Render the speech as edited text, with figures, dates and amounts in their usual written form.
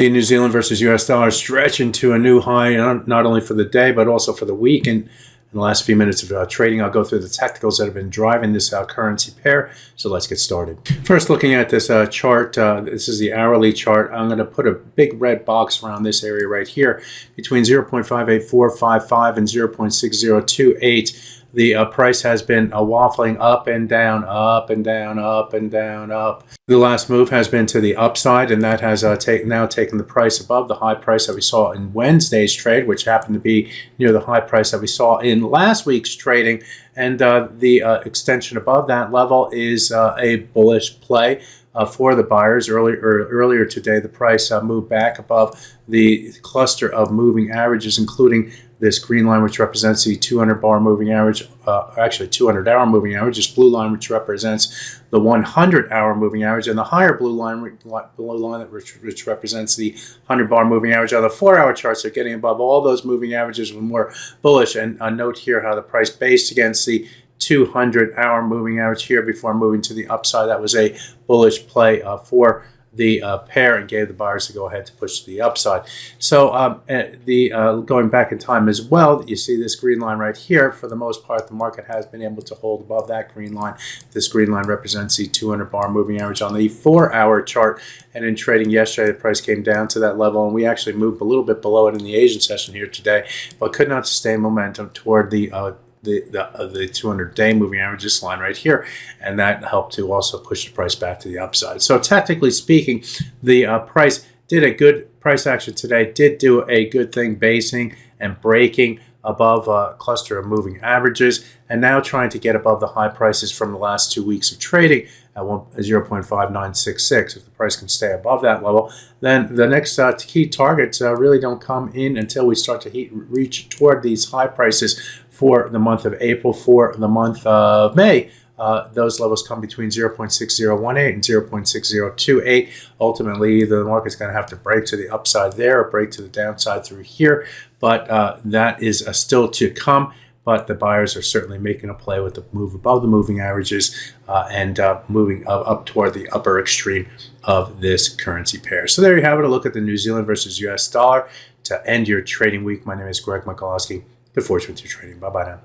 The New Zealand versus US dollar stretching to a new high, not only for the day, but also for the week. And in the last few minutes of trading, I'll go through the technicals that have been driving this currency pair. So let's get started. First, looking at this chart, this is the hourly chart. I'm going to put a big red box around this area right here between 0.58455 and 0.6028. The price has been waffling up and down, up and down, up and down, up. The last move has been to the upside, and that has now taken the price above the high price that we saw in Wednesday's trade, which happened to be near the high price that we saw in last week's trading. And the extension above that level is a bullish play for the buyers. Earlier today, the price moved back above the cluster of moving averages, including this green line, which represents the 200-bar moving average, actually 200-hour moving average. This blue line, which represents the 100-hour moving average, and the higher blue line, which represents the 100-bar moving average. On the 4-hour charts, they're getting above all those moving averages with more bullish. And note here how the price based against the 200-hour moving average here before moving to the upside. That was a bullish play for the pair and gave the buyers to go ahead to push to the upside. So going back in time as well, you see this green line right here. For the most part, the market has been able to hold above that green line. This green line represents the 200-bar moving average on the 4-hour chart. And in trading yesterday, the price came down to that level, and we actually moved a little bit below it in the Asian session here today, but could not sustain momentum toward the 200-day moving average, this line right here, and that helped to also push the price back to the upside. So technically speaking, the price did a good price action today, did do a good thing basing and breaking above a cluster of moving averages, and now trying to get above the high prices from the last 2 weeks of trading at 0.5966. If the price can stay above that level, then the next key targets really don't come in until we start to reach toward these high prices for the month of April. For the month of May, those levels come between 0.6018 and 0.6028. Ultimately, the market's going to have to break to the upside there or break to the downside through here, but that is still to come. But the buyers are certainly making a play with the move above the moving averages and moving up toward the upper extreme of this currency pair. So there you have it, a look at the New Zealand versus US dollar to end your trading week. My name is Greg Mikulowski. Good fortune with your trading. Bye-bye now.